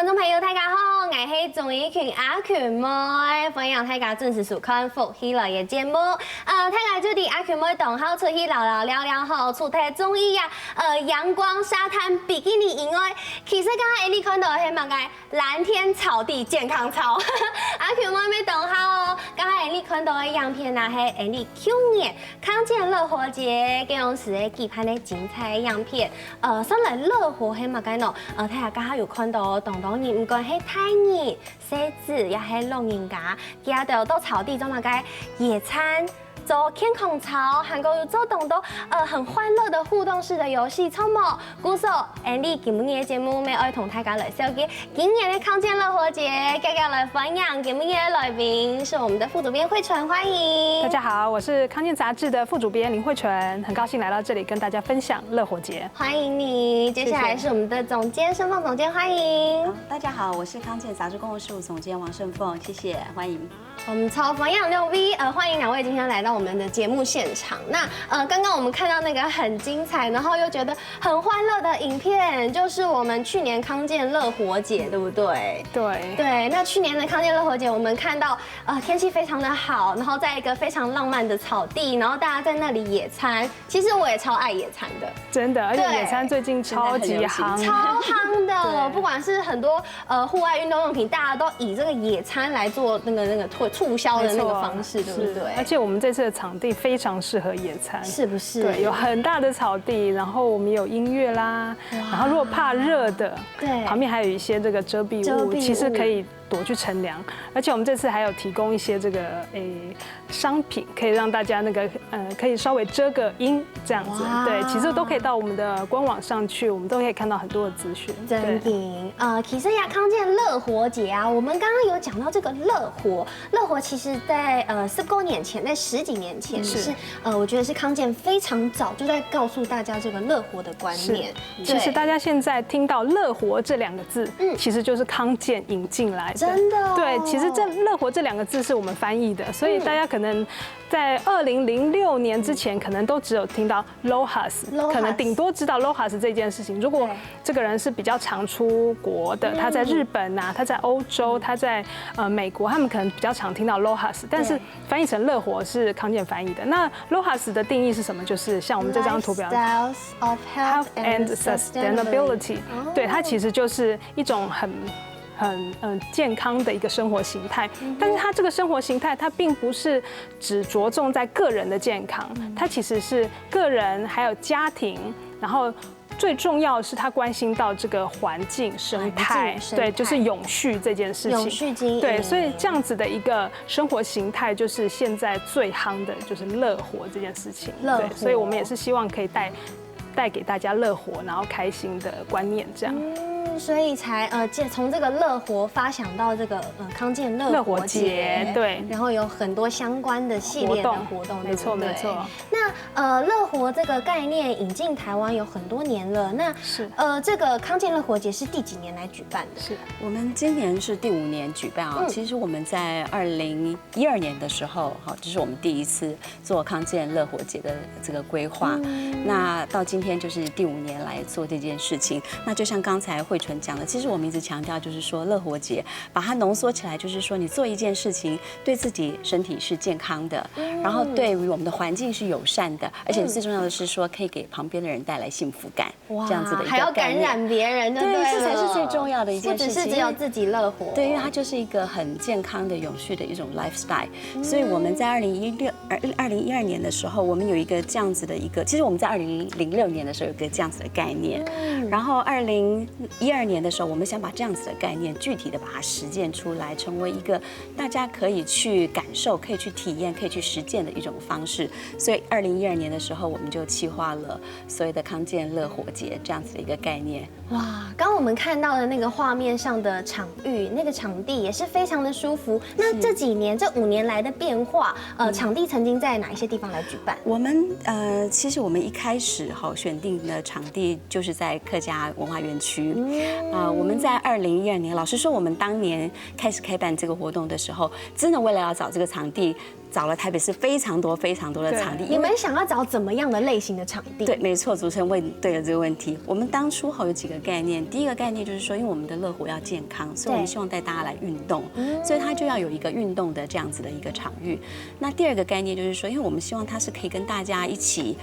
众朋友，大家好，我是综艺群阿權妹，歡迎大家準時收看《福喜來》嘅節目。大家就啲阿權妹同好出去聊聊好，除睇綜藝啊，陽光沙灘比基尼以外，其實剛才你看到係乜嘅藍天草地健康操，阿權妹咪同好哦。剛才你看到嘅樣片啊，係你去年康健樂活節嗰陣時嘅舉辦嘅精彩樣片。上來樂活係乜嘅喏？睇下剛才有看到東東人，唔管係太熱、細子，也係老人家，佢哋到草地做乜嘅野餐。做健康操，還有做動多很歡樂的互動式的遊戲，錯冇？故說 Andy 今日嘅節目咪愛同大家來紹介今年的康健樂活節，大家來分享今日嘅來賓是我們的副主編慧純，歡迎。大家好，我是康健雜誌的副主編林慧純，很高興來到這裡跟大家分享樂活節。歡迎你。接下來是我們的總監盛鳳總監，歡迎。大家好，我是康健雜誌公共事務總監王盛鳳，謝謝，歡迎。我們超分享6V，歡迎兩位今天來到我們的節目現場。那剛剛我們看到那個很精彩，然後又覺得很歡樂的影片，就是我們去年康健樂活節，對不對？對。那去年的康健樂活節，我們看到天氣非常的好，然後在一個非常浪漫的草地，然後大家在那裡野餐。其實我也超愛野餐的，真的，而且野餐最近超級夯，超夯的。不管是很多戶外運動用品，大家都以這個野餐來做那個促銷的那個方式，對不對？而且我們這次的場地非常適合野餐，是不是？對，有很大的草地，然後我們有音樂啦，然後如果怕熱的，對，旁邊還有一些這個遮蔽物，其實可以躲去乘涼。而且我們這次還有提供一些這個商品，可以讓大家那個可以稍微遮個陰這樣子。對，其實都可以到我們的官網上去，我們都可以看到很多的資訊。真的，其實呀，康健樂活節啊，我們剛剛有講到這個樂活其實在10多年前，在10幾年前是我覺得是康健非常早就在告訴大家這個樂活的觀念。其實大家現在聽到樂活這2個字，其實就是康健引進來的。真的。對，其實這樂活這2個字是我們翻譯的，所以大家可能在2006年之前，可能都只有聽到 LOHAS， 可能頂多知道 LOHAS 這件事情。如果這個人是比較常出國的，他在日本啊，他在歐洲，他在美國，他們可能比較常聽到 LOHAS， 但是翻譯成樂活是康健翻譯的。那 LOHAS 的定義是什麼？就是像我們這張圖表 ，Lifestyles of Health and Sustainability， 對，它其實就是一種很健康的一個生活形態，但是它這個生活形態，它並不是只着重在個人的健康，它其實是個人還有家庭，然後最重要的是它關心到這個環境生態，對，就是永續這件事情，永續經營，對，所以這樣子的一個生活形態，就是現在最夯的，就是樂活這件事情，對，所以我們也是希望可以帶給大家樂活，然後開心的觀念，這樣。所以才從這個樂活發想到這個康健樂活節，對，然後有很多相關的系列的活動，沒錯沒錯。那樂活這個概念引進台灣有很多年了，那是這個康健樂活節是第幾年來舉辦的？是我們今年是第5年舉辦啊。其實我們在2012年的時候，好，這是我們第一次做康健樂活節的這個規劃。那到今天就是第5年來做這件事情。那就像剛才慧純講的，其實我們一直強調，就是說樂活節把它濃縮起來，就是說你做一件事情，對自己身體是健康的，然後對於我們的環境是友善的，而且最重要的是說可以給旁邊的人帶來幸福感，這樣子的一個概念，還要感染別人，對，這才是最重要的一件事情，不只是只有自己樂活，對，因為它就是一個很健康的、永續的一種 lifestyle。所以我們在2012年的時候，我們有一個這樣子的一個，其實我們在2006年的時候有一個這樣子的概念，然後2012年的時候，我們想把這樣子的概念具體的把它實踐出來，成為一個大家可以去感受、可以去體驗、可以去實踐的一種方式。所以2012年的時候，我們就企劃了所謂的康健樂活節這樣子的一個概念。哇，剛我們看到的那個畫面上的場域，那個場地也是非常的舒服。那這幾年、這5年來的變化，場地曾經在哪一些地方來舉辦？我們其實我們一開始選定的場地就是在客家文化園區。我們在2012年，老實說，我們當年開始開辦這個活動的時候，真的為了要找這個場地，找了台北市非常多的场地。你们想要找怎么样的类型的场地？对，没错，主持人问对了这个问题。我们当初有几个概念，第一个概念就是说，因为我们的乐活要健康，所以我们希望带大家来运动，所以它就要有一个运动的这样子的一个场域。那第二个概念就是说，因为我们希望它是可以跟大家一起。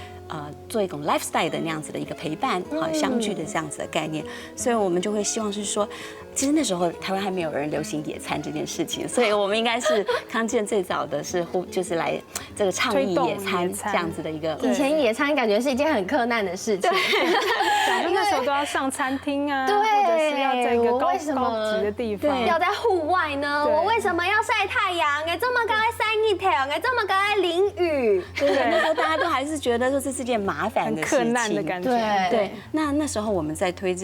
做一种 lifestyle 的那样子的一个陪伴，相聚的这样子的概念，所以我们就会希望是说，其实那时候台湾还没有人流行野餐这件事情，所以我们应该是康健最早的就是来这个倡议野餐这样子的一个。以前野餐感觉是一件很困难的事情，因为那时候都要上餐厅啊，或者是要在一个高级的地方，要在户外呢。我为什么要晒太阳？哎，这么高爱晒一条，哎，这么高爱淋雨。对，那时候大家都还是觉得说这是件麻烦的事情，很困难的感觉。对，那时候我们在推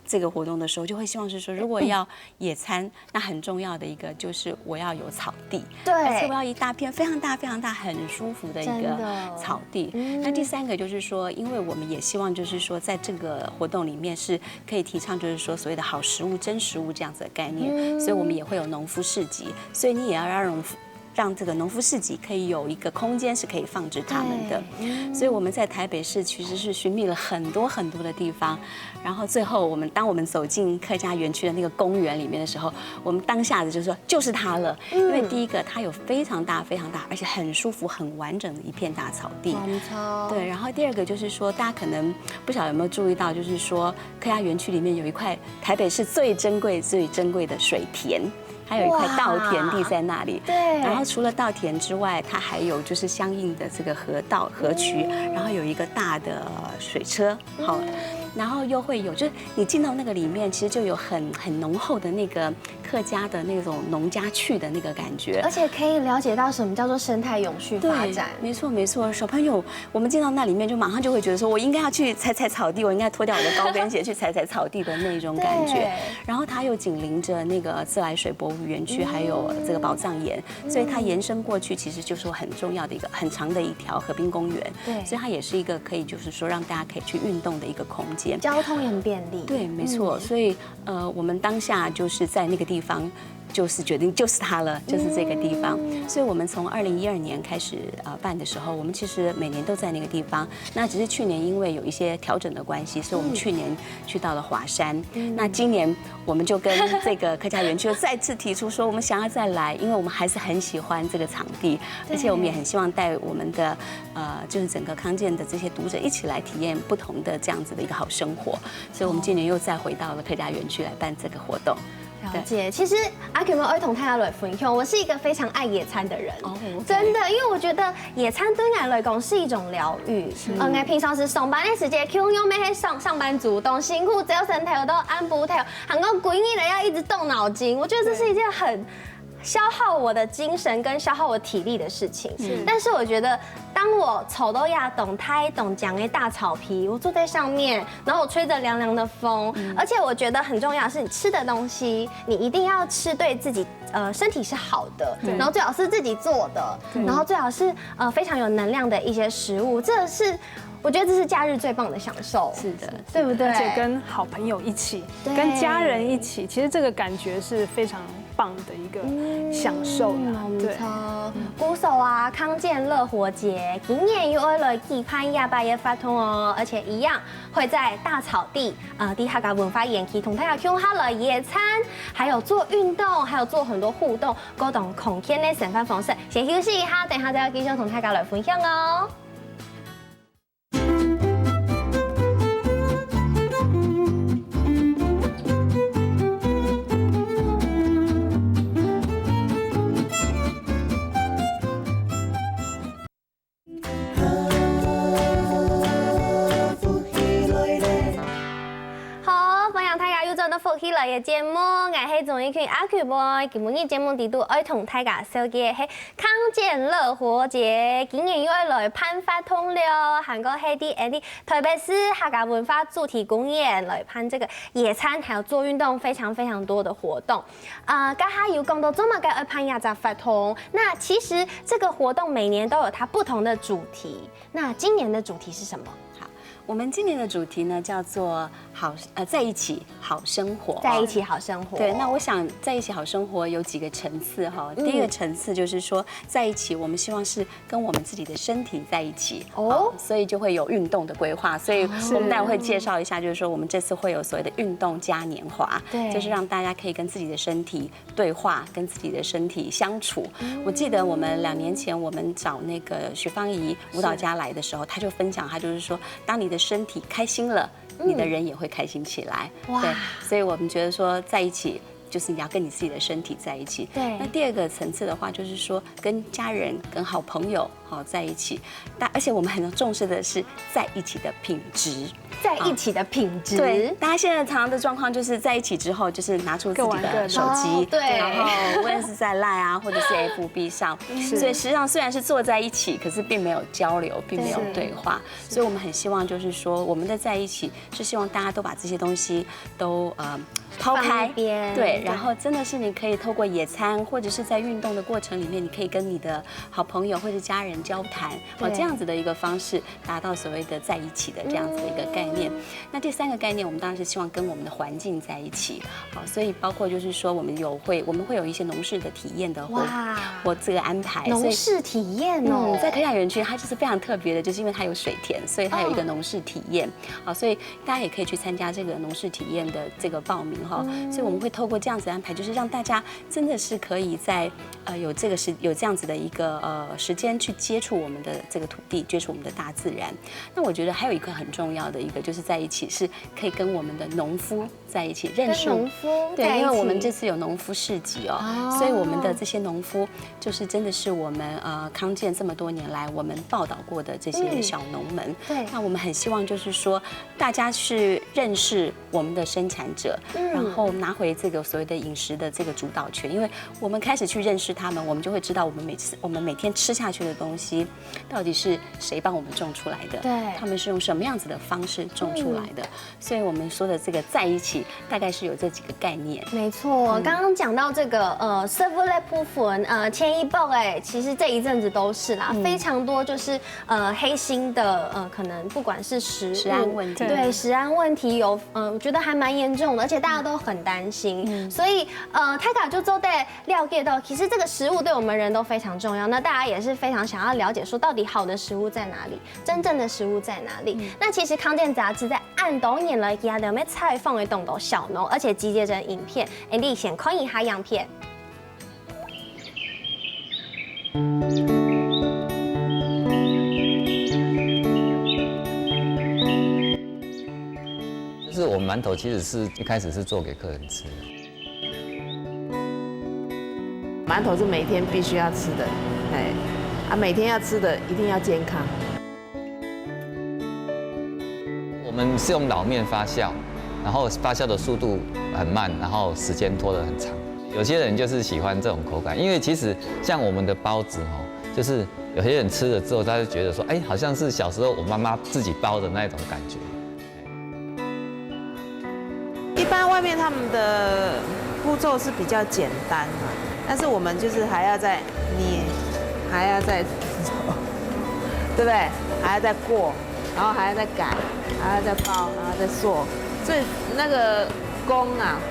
这个活动的时候，就会希望是说，如果要野餐，那很重要的一个就是我要有草地，对，而且我要一大片非常大、很舒服的一个草地。那第三个就是说，因为我们也希望就是说，在这个活动里面是可以提倡就是说所谓的好食物、真食物这样子的概念，所以我们也会有农夫市集，所以你也要让这个农夫市集可以有一个空间是可以放置他们的，所以我们在台北市其实是寻觅了很多的地方，然后最后当我们走进客家园区的那个公园里面的时候，我们当下的就是说就是它了，因为第一个它有非常大，而且很舒服、很完整的一片大草地，对，然后第二个就是说大家可能不晓得有没有注意到，就是说客家园区里面有一块台北市最珍贵的水田。还有一块稻田地在那里，对。然后除了稻田之外，它还有就是相应的这个河渠，然后有一个大的水车，好。然后又会有，就是你进到那个里面，其实就有很浓厚的那个客家的那种农家趣的那个感觉，而且可以了解到什么叫做生态永续发展。没错，小朋友，我们进到那里面就马上就会觉得说，我应该要去踩草地，我应该脱掉我的高跟鞋去踩草地的那种感觉。然后它又紧邻着那个自来水博物园区，还有这个宝藏岩，所以它延伸过去，其实就是很重要的一个很长的一条河滨公园。对，所以它也是一个可以就是说让大家可以去运动的一个空间。交通也很便利。对，没错。所以我们当下就是在那个地方。就是决定就是它了，就是这个地方。所以我们从2012年开始办的时候，我们其实每年都在那个地方。那只是去年因为有一些调整的关系，所以我们去年去到了华山。那今年我们就跟这个客家园区再次提出说，我们想要再来，因为我们还是很喜欢这个场地，而且我们也很希望带我们的就是整个康健的这些读者一起来体验不同的这样子的一个好生活。所以我们今年又再回到了客家园区来办这个活动。了解，其实阿 Q 们儿童太下来分享，我是一个非常爱野餐的人，真的，因为我觉得野餐对我来讲是一种疗愈。我平常时上班的时间 ，Q 用咩去上班族，动辛苦，只要身体都按不掉，很多规律的要一直动脑筋，我觉得这是一件很消耗我的精神跟消耗我体力的事情。但是我觉得，当我丑都压懂胎懂讲的大草皮，我坐在上面，然后我吹着凉凉的风，而且我觉得很重要的是，你吃的东西你一定要吃对自己身体是好的，然后最好是自己做的，然后最好是非常有能量的一些食物，这是。我觉得这是假日最棒的享受，是的，对不对？而且跟好朋友一起，跟家人一起，其实这个感觉是非常棒的一个享受啦。对，鼓手啊，康健乐活节今年又来举办亚也发通哦，而且一样会在大草地地下个文化园区同大家共好了野餐，还有做运动，还有做很多互动，沟通空间的盛饭方式。先休息一下，等下再要继续同大家来分享哦。福喜来嘅节目，我係综艺群阿 Q boy。今日节目地度愛同大家小嘅係康健樂活節，今年又來頒發通了，韓國係啲台北市客家文化主題公園來頒這個野餐，還有做運動，非常多的活動。剛才有講到這麼個頒亞雜發通，那其實這個活動每年都有它不同的主題。那今年的主題是什麼？我们今年的主题呢叫做在一起好生活，在一起好生活。对，那我想在一起好生活有几个层次哈。第一个层次就是说在一起，我们希望是跟我们自己的身体在一起哦，所以就会有运动的规划。所以我们待会会介绍一下，就是说我们这次会有所谓的运动嘉年华，对，就是让大家可以跟自己的身体对话，跟自己的身体相处。我记得我们2年前我们找那个许芳宜舞蹈家来的时候，他就分享，他就是说，当你的身体开心了，你的人也会开心起来。对，所以我们觉得说在一起，就是你要跟你自己的身体在一起。对。那第二个层次的话，就是说跟家人、跟好朋友在一起，而且我们很重视的是在一起的品质。在一起的品质。对，大家现在常常的状况就是在一起之后，就是拿出自己的手机，对，然后无论是在 LINE 啊，或者是 FB 上，所以实际上虽然是坐在一起，可是并没有交流，并没有对话。所以我们很希望就是说，我们的在一起是希望大家都把这些东西都抛开，对，然后真的是你可以透过野餐，或者是在运动的过程里面，你可以跟你的好朋友或者家人交谈，这样子的一个方式，达到所谓的在一起的这样子的一个概念。那第3个概念，我们当然是希望跟我们的环境在一起，好，所以包括就是说我们会有一些农事的体验的或这个安排。农事体验哦，在科雅园区它就是非常特别的，就是因为它有水田，所以它有一个农事体验，好，所以大家也可以去参加这个农事体验的这个报名哈。所以我们会透过这样子的安排，就是让大家真的是可以在有这样子的一个时间去接触我们的这个土地，接触我们的大自然。那我觉得还有一个很重要的一个，就是在一起是可以跟我们的农夫在一起认识农夫，对，因为我们这次有农夫市集哦，所以我们的这些农夫就是真的是我们康健这么多年来我们报道过的这些小农们。对，那我们很希望就是说大家去认识我们的生产者，然后拿回这个所谓的饮食的这个主导权，因为我们开始去认识他们，我们就会知道我们每天吃下去的东西到底是谁帮我们种出来的，对，他们是用什么样子的方式种出来的，所以我们说的这个在一起，大概是有这几个概念。没错，刚刚讲到这个食物的部分，前一步其实这一阵子都是啦，非常多就是黑心的可能不管是食安问题，对食安问题有我觉得还蛮严重的，而且大家都很担心，所以泰卡就做在了解到，其实这个食物对我们人都非常重要，那大家也是非常想要了解说到底好的食物在哪里，真正的食物在哪里。那其实康健杂志在按多年来也有没采访的东斗小农，而且集结成影片，Andy 先看一下样片。就是我们馒头其实是一开始是做给客人吃的。馒头是每天必须要吃的，每天要吃的一定要健康。我们是用老面发酵，然后发酵的速度很慢，然后时间拖得很长。有些人就是喜欢这种口感，因为其实像我们的包子就是有些人吃了之后，他就觉得说，好像是小时候我妈妈自己包的那种感觉。一般外面他们的步骤是比较简单嘛，但是我们就是还要再捏，还要再对不对？还要再过，然后还要再改，还要再包，然后再做，所以那个工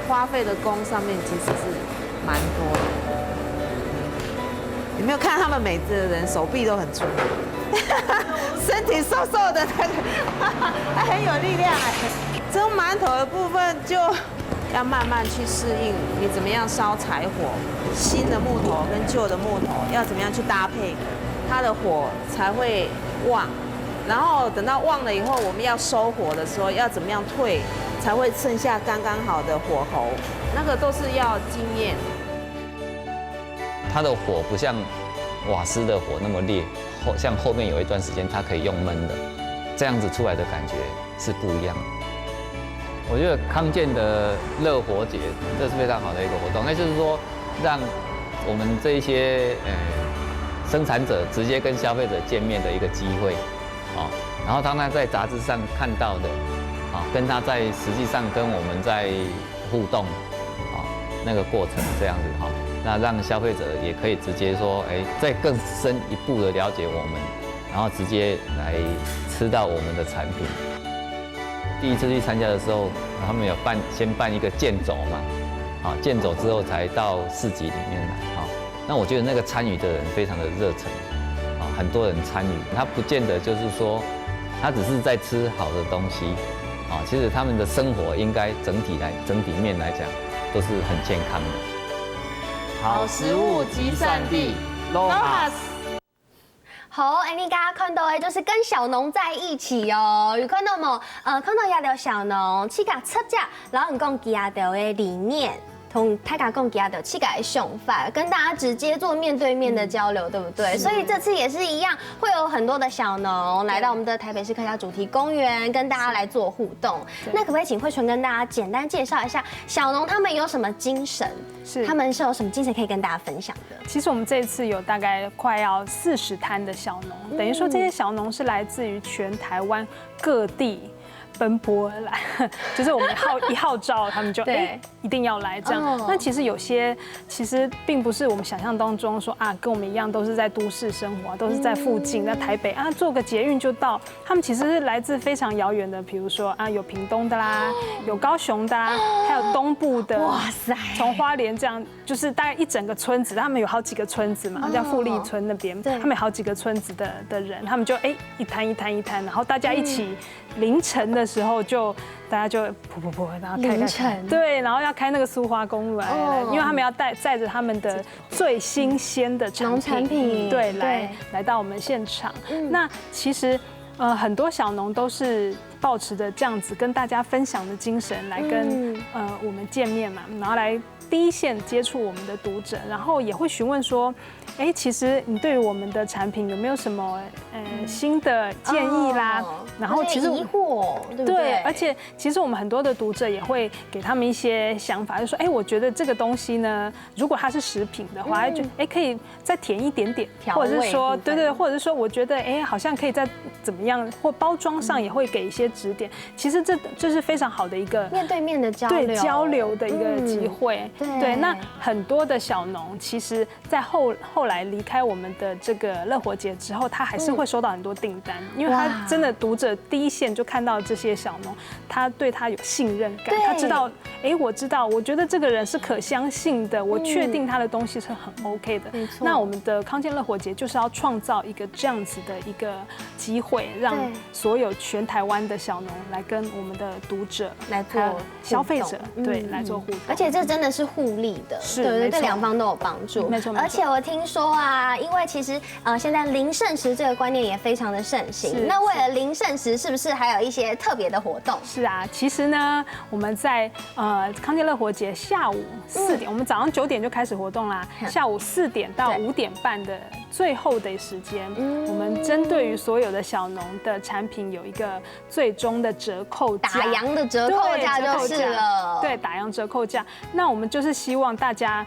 花费的工上面其实是蛮多的。有没有看他们每次的人手臂都很粗，身体瘦瘦的，还很有力量这种馒头的部分就要慢慢去适应，你怎么样烧柴火，新的木头跟旧的木头要怎么样去搭配，它的火才会旺。然后等到旺了以后，我们要收火的时候要怎么样退，才会剩下刚刚好的火候，那个都是要经验。它的火不像瓦斯的火那么烈，像后面有一段时间它可以用焖的，这样子出来的感觉是不一样的。我觉得康健的乐活节这是非常好的一个活动，那就是说让我们这一些生产者直接跟消费者见面的一个机会，然后当他在杂志上看到的，跟他在实际上跟我们在互动，那个过程这样子那让消费者也可以直接说，再更深一步的了解我们然后直接来吃到我们的产品。第一次去参加的时候，他们有先办一个健走嘛，啊，健走之后才到市集里面来啊。那我觉得那个参与的人非常的热忱，啊，很多人参与，他不见得就是说，他只是在吃好的东西，啊，其实他们的生活应该整体面来讲都是很健康的。好食物集散地 ，LOHAS。好，你刚刚看到的就是跟小农在一起哦，有看到冇？看到亚条小农，去甲出价，然后讲亚条的理念。同大家共给他的气改的想法，跟大家直接做面对面的交流，对不对？所以这次也是一样，会有很多的小农来到我们的台北市客家主题公园，跟大家来做互动。那可不可以请慧纯跟大家简单介绍一下小农他们有什么精神？他们是有什么精神可以跟大家分享的？其实我们这一次有大概快要40摊的小农，等于说这些小农是来自于全台湾各地。奔波而来，就是我们一号召，他们就一定要来这样。那其实有些其实并不是我们想象当中说啊，跟我们一样都是在都市生活，都是在附近，在台北啊，坐个捷运就到。他们其实是来自非常遥远的，比如说啊，有屏东的啦，有高雄的啦，还有东部的。哇塞！从花莲这样，就是大概一整个村子，他们有好几个村子嘛，叫富丽村那边，他们有好几个村子的人，他们就一摊，然后大家一起凌晨的时候就大家就噗，然后开，对，然后要开那个苏花公路来，因为他们要载着他们的最新鲜的农产品，对，来到我们现场。那其实很多小农都是抱持着这样子跟大家分享的精神来跟我们见面嘛，然后来第一线接触我们的读者，然后也会询问说，其实你对于我们的产品有没有什么新的建议啦？然后其实疑惑，对不对？对，而且其实我们很多的读者也会给他们一些想法，就说，我觉得这个东西呢，如果它是食品的话，就可以再甜一点点，或者是说，对，或者是说，我觉得好像可以再怎么样，或包装上也会给一些指点。其实这是非常好的一个面对面的交流的一个机会。对，那很多的小农其实，在后来离开我们的这个乐活节之后，他还是会收到很多订单，因为他真的读者第一线就看到这些小农，他对他有信任感，他知道，我知道，我觉得这个人是可相信的，我确定他的东西是很 OK 的。那我们的康健乐活节就是要创造一个这样子的一个机会，让所有全台湾的小农来跟我们的读者来做消费者来做互动，而且这真的是互利的，对，对两方都有帮助，没错。而且我听说啊，因为其实现在零剩食这个观念也非常的盛行，那为了零剩食，是不是还有一些特别的活动？是啊，其实呢，我们在康健乐活节下午4点，我们早上9点就开始活动啦，下午4点到5点半的最后的时间，我们针对于所有的小农的产品有一个最终的折扣价，打烊的折扣价就是了，对，打烊折扣价。那我们就是希望大家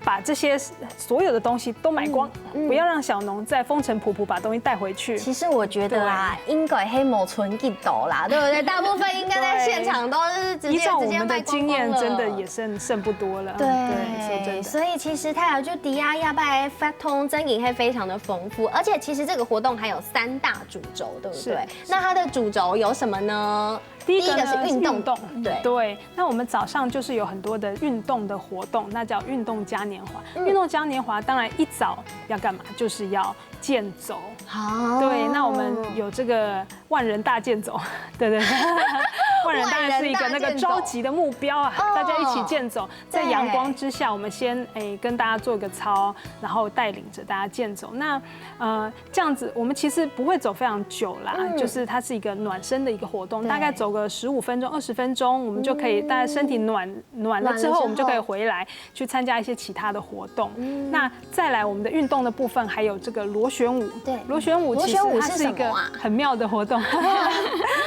把这些所有的东西都买光，不要让小农再风尘仆仆把东西带回去。其实我觉得啊，应该黑某存一斗啦，对不对？大部分应该在现场都是直接依照我们的经验，真的也剩不多了。对，所以其实泰雅就迪亚亚拜发通真饮会非常的丰富，而且其实这个活动还有3大主轴，对不对？那它的主轴有什么呢？第一个是运动，对。那我们早上就是有很多的运动的活动，那叫运动嘉年华。运动嘉年华当然一早要干嘛？就是要健走。对，那我们有这个万人大健走，对。万人当然是一个那个召集的目标啊，大家一起健走，在阳光之下，我们先跟大家做个操，然后带领着大家健走。那这样子，我们其实不会走非常久啦，就是它是一个暖身的一个活动，大概走个15分钟、20分钟，我们就可以大家身体暖了之后，我们就可以回来去参加一些其他的活动。那再来我们的运动的部分，还有这个螺旋舞。对，螺旋舞其实它是一个很妙的活动，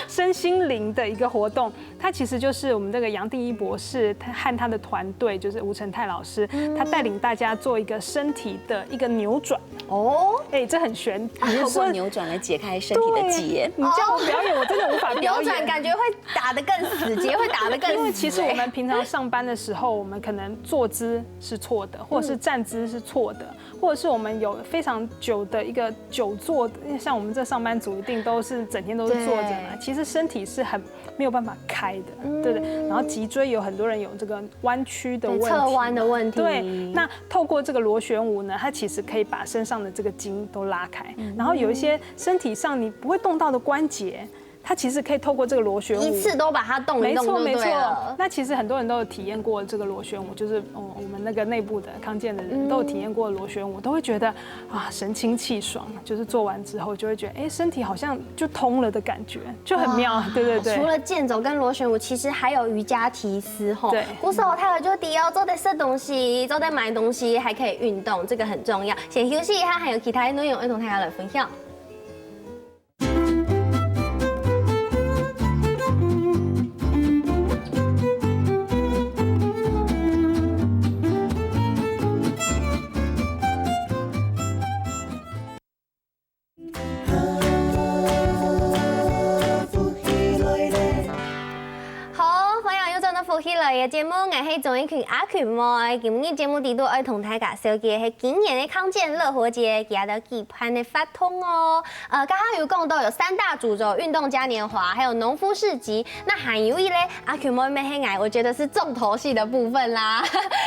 身心灵的一个活动。他其实就是我们这个杨定一博士，他和他的团队就是吴承泰老师，他带领大家做一个身体的一个扭转。哦，哎，这很玄，透过扭转来解开身体的结。你叫我表演，我真的无法表演。扭转感觉会打得更死，结会打得更死。因为其实我们平常上班的时候，我们可能坐姿是错的，或者是站姿是错的，或者是我们有非常久的一个久坐，像我们这上班族一定都是整天都是坐着嘛，其实身体是很没有办法开的，对不对？然后脊椎有很多人有这个弯曲的问题，侧弯的问题。对，那透过这个螺旋舞呢，它其实可以把身上的这个筋都拉开，然后有一些身体上你不会动到的关节。它其实可以透过这个螺旋舞，一次都把它动一动就对了。那其实很多人都有体验过这个螺旋舞，就是我们那个内部的康健的人都有体验过螺旋舞，都会觉得啊神清气爽，就是做完之后就会觉得身体好像就通了的感觉，就很妙。对对对。除了健走跟螺旋舞，其实还有瑜伽提丝吼。对。鼓手他有就第二做在吃东西，做在买东西，还可以运动，这个很重要。先休息一下，还有其他内容要同大家来分享。嘅節目，我係總一群阿群妹。今日節目地都愛同大家紹介係今年嘅康健樂活節，其他的舉辦嘅發通哦。剛剛有講到有3大主軸，運動嘉年華，還有農夫市集。那還有一咧，阿群妹妹黑矮，我覺得是重頭戲的部分啦，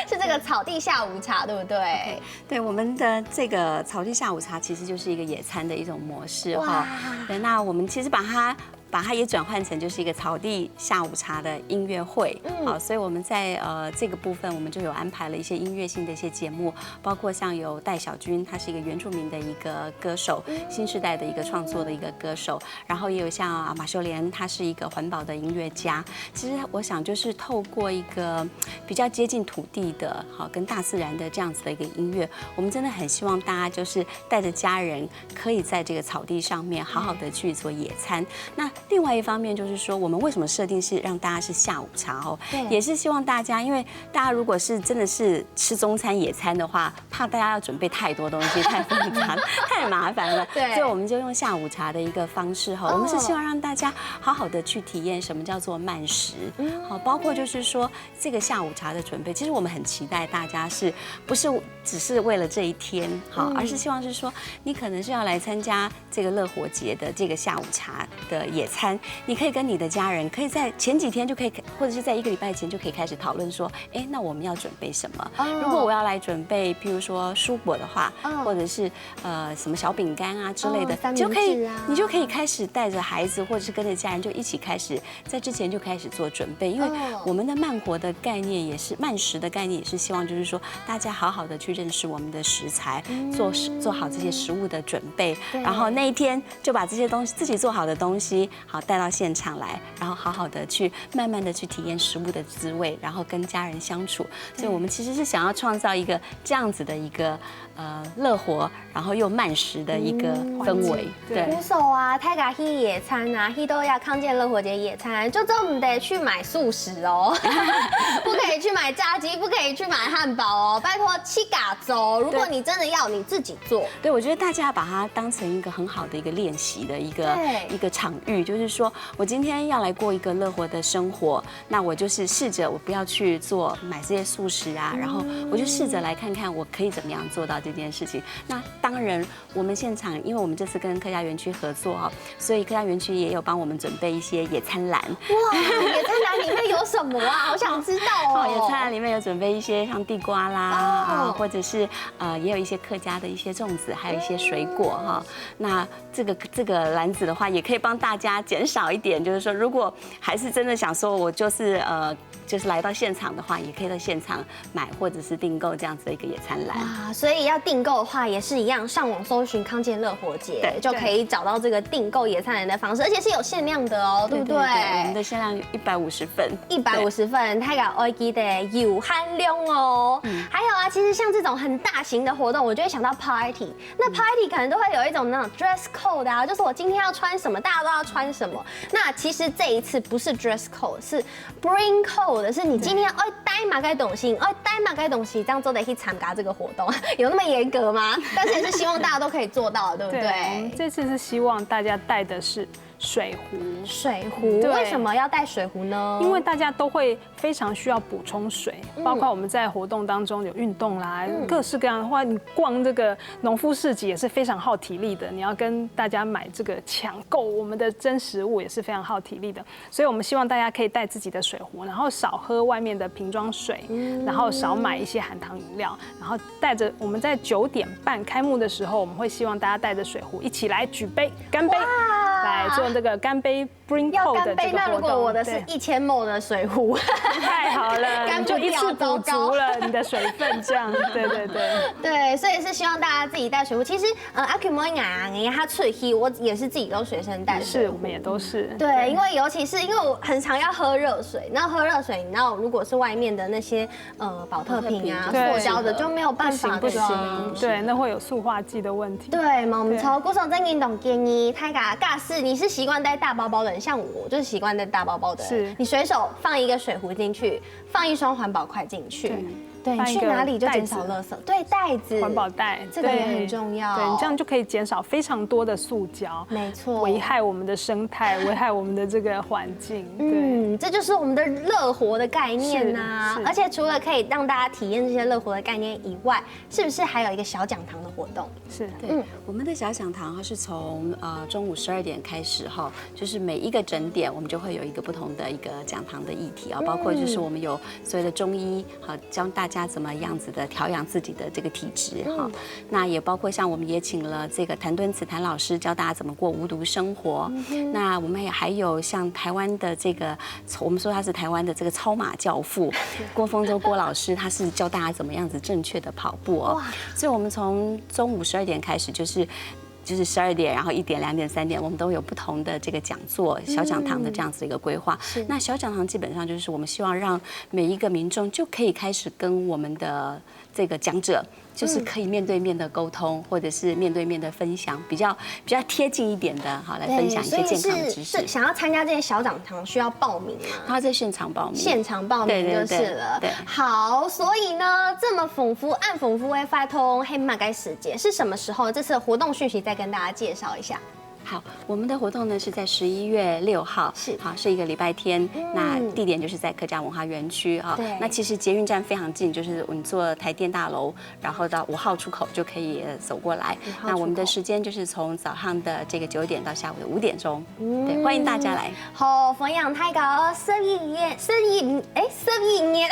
是這個草地下午茶，對不對？對，我們的這個草地下午茶其實就是一個野餐的一種模式哈。對，那我們其實把它也轉換成就是一個草地下午茶的音樂會，好，所以我們在這個部分，我們就有安排了一些音樂性的一些節目，包括像有戴小軍，他是一個原住民的一個歌手，新時代的一個創作的一個歌手，然後也有像馬秀蓮，他是一個環保的音樂家。其實我想就是透過一個比較接近土地的，好，跟大自然的這樣子的一個音樂，我們真的很希望大家就是帶着家人，可以在這個草地上面好好的去做野餐。那另外一方面就是說，我們為什麼設定是讓大家是下午茶哦？也是希望大家，因為大家如果是真的是吃中餐野餐的話，怕大家要準備太多東西，太複雜，太麻煩了。對，所以我們就用下午茶的一個方式哈，我們是希望讓大家好好的去體驗什麼叫做慢食。好，包括就是說這個下午茶的準備，其實我們很期待大家是不是只是為了這一天好，而是希望是說你可能是要來參加這個樂活節的這個下午茶的野餐。你可以跟你的家人，可以在前幾天就可以，或者是在1個禮拜前就可以開始討論說，那我們要準備什麼？如果我要來準備，譬如說蔬果的話，或者是什麼小餅乾啊之類的，你就可以開始帶着孩子，或者是跟着家人就一起開始，在之前就開始做準備。因為我們的慢活的概念也是慢食的概念，也是希望就是說大家好好的去認識我們的食材，做好這些食物的準備，然後那一天就把這些東西自己做好的東西好帶到現場來，然後好好的去慢慢的去體驗食物的滋味，然後跟家人相處。所以我們其實是想要創造一個這樣子的一個樂活，然後又慢食的一個氛圍。對，鼓手啊，大家去野餐啊，去都要康健樂活節野餐，就真唔得去買素食哦，不可以去買炸雞，不可以去買漢堡哦，拜託去嘎走。如果你真的要，你自己做。對，我覺得大家把它當成一個很好的一個練習的一個場域，就是說我今天要來過一個樂活的生活，那我就是試着我不要去買這些素食啊，然後我就試着來看看我可以怎麼樣做到這件事情。那當然，我們現場因為我們這次跟客家園區合作哦，所以客家園區也有幫我們準備一些野餐籃。哇，野餐籃裡面有什麼啊？好想知道哦。野餐籃裡面有準備一些像地瓜啦，或者是也有一些客家的一些粽子，還有一些水果哈。那這個籃子的話，也可以幫大家減少一點，就是說如果還是真的想說我就是就是来到现场的话，也可以在现场买或者是订购这样子的一个野餐篮。哇，所以要订购的话也是一样，上网搜寻康健乐活节，对就可以找到这个订购野餐篮的方式，而且是有限量的哦，对不对？我们的限量150份，150份，太搞爱记得有限量哦。还有啊，其实像这种很大型的活动，我就会想到 party。那 party 可能都会有一种那种 dress code 啊，就是我今天要穿什么，大家都要穿什么。那其实这一次不是 dress code， 是 bring code， 是你今天爱带嘛该东西，爱带嘛该东西，这样做的可以参加这个活动，有那么严格吗？但是也是希望大家都可以做到，对不对？我们这次是希望大家带的是水壶。水壶，为什么要带水壶呢？因为大家都会非常需要补充水，包括我们在活动当中有运动啦，各式各样的话，你逛这个农夫市集也是非常耗体力的。你要跟大家买这个抢购我们的真食物也是非常耗体力的，所以我们希望大家可以带自己的水壶，然后少喝外面的瓶装水，然后少买一些含糖饮料，然后带着我们在9点半开幕的时候，我们会希望大家带着水壶一起来举杯干杯，来做这个干杯 Bring Code 的这个活动。那如果我的是1000ml 的水壶，太好了，你就一次补足了你的水分，这样，对对对。对，所以是希望大家自己带水壶。其实阿 Q 莫啊，他出去我也是自己都随身带水壶。是，我们也都是。对，因为尤其是因为我很常要喝热水，那喝热水，你知道如果是外面的那些保特瓶啊、塑胶的就没有办法不行，对，那会有塑化剂的问题。对嘛，我们从古手真运动建议，他尬是你是习惯带大包包的人，像我就是习惯带大包包的人，是你随手放一个水壶进去，放一双环保筷进去。对，你去哪里就减少垃圾。对，袋子、环保袋，这个也很重要。对，你这样就可以减少非常多的塑胶，没错，危害我们的生态，危害我们的这个环境。嗯，这就是我们的乐活的概念呐。而且除了可以让大家体验这些乐活的概念以外，是不是还有一个小讲堂的活动？是，对，我们的小讲堂哈是从中午12点开始哈，就是每一个整点我们就会有一个不同的一个讲堂的议题啊，包括就是我们有所谓的中医，好教大家怎么样子的调养自己的这个体质哈。那也包括像我们也请了这个谭敦慈谭老师教大家怎么过无毒生活。那我们也还有像台湾的这个，我们说他是台湾的这个超马教父郭丰洲郭老师，他是教大家怎么样子正确的跑步哦。所以我们从中午12点开始就是12点，然后1点、2点、3点，我们都有不同的这个讲座、小讲堂的这样子的一个规划。那小讲堂基本上就是我们希望让每一个民众就可以开始跟我们的这个讲者，就是可以面对面的沟通，或者是面对面的分享，比较贴近一点的，好来分享一些健康知识。想要参加这些小讲堂需要报名吗？他在现场报名，现场报名就是了。对，好，所以呢，这么丰富会发通黑马该时间是什么时候？这次的活动讯息再跟大家介绍一下。好，我们的活动呢是在11月6号，是一个礼拜天。那地点就是在客家文化园区啊。那其实捷运站非常近，就是我们坐台电大楼，然后到5号出口就可以走过来。那我们的时间就是从早上的这个9点到下午的5点钟。对，欢迎大家来。好，分享太高，11年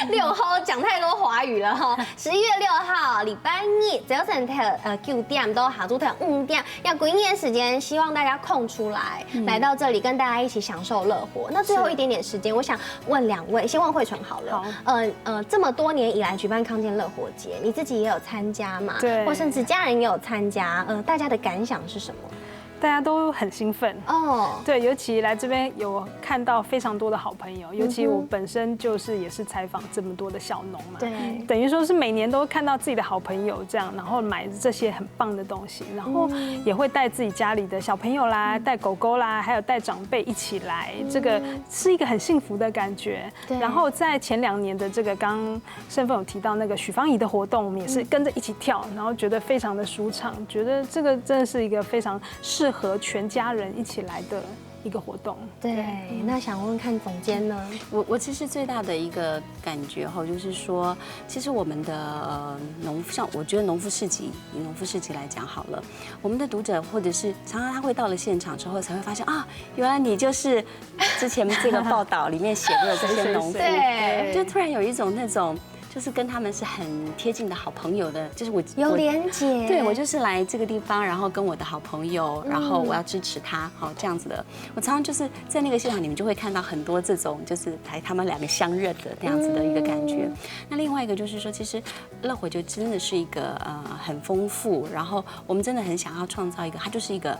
6号讲太多华语了哈。11月6号礼拜日早晨9點到下晝5點，要幾年時間？希望大家空出来，来到这里跟大家一起享受乐活。那最后一点点时间，我想问2位，先问慧纯好了。这么多年以来举办康健乐活节，你自己也有参加嘛？对，或甚至家人也有参加，大家的感想是什么？大家都很兴奋哦，对，尤其来这边有看到非常多的好朋友，尤其我本身也是采访这么多的小农嘛，对，等于说是每年都看到自己的好朋友这样，然后买这些很棒的东西，然后也会带自己家里的小朋友啦，带狗狗啦，还有带长辈一起来，这个是一个很幸福的感觉。然后在前2年的这个刚身份有提到那个许芳宜的活动，我们也是跟着一起跳，然后觉得非常的舒畅，觉得这个真的是一个非常适合全家人一起来的一个活动。对，那想问问看总监呢？我其实最大的一个感觉哈，就是说，其实我们的像我觉得农夫市集，以农夫市集来讲好了，我们的读者或者是常常他会到了现场之后才会发现啊，原来你就是之前这个报道里面写过的这些农夫，对，就突然有一种那种。就是跟他们是很贴近的好朋友的，就是我有连结。对，我就是来这个地方，然后跟我的好朋友，然后我要支持他，好这样子的。我常常就是在那个现场，你们就会看到很多这种就是他们两个相认的那样子的一个感觉。那另外一个就是说，其实乐活就真的是一个很丰富，然后我们真的很想要创造一个，它就是一个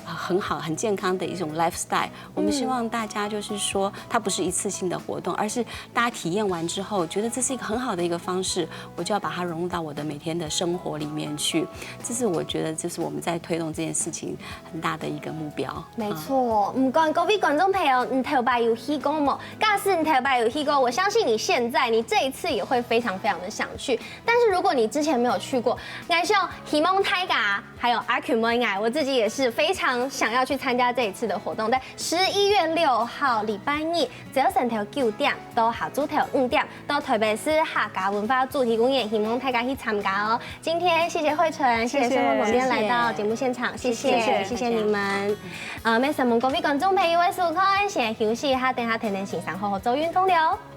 很好、很健康的一种 lifestyle。我们希望大家就是说，它不是一次性的活动，而是大家体验完之后，觉得这是一个很好的一个方式，我就要把它融入到我的每天的生活里面去。这是我觉得，这是我们在推动这件事情很大的一个目标。没错，管各位观众朋友，你头摆有去过吗？假使你头摆有去过，我相信你现在你这一次也会非常非常的想去。但是如果你之前没有去过，希望大家还有阿 Q 妹我自己也是非常想要去参加这一次的活动，在11月6号礼拜二早上9點到下晝5點到台北市客家文化主題公園，希望大家去參加哦。今天謝謝慧純，謝謝生活總編來到節目現場，謝謝你們。沒什麼各位觀眾朋友的收看，先休息一下，等下聽聽欣賞好好做運動了。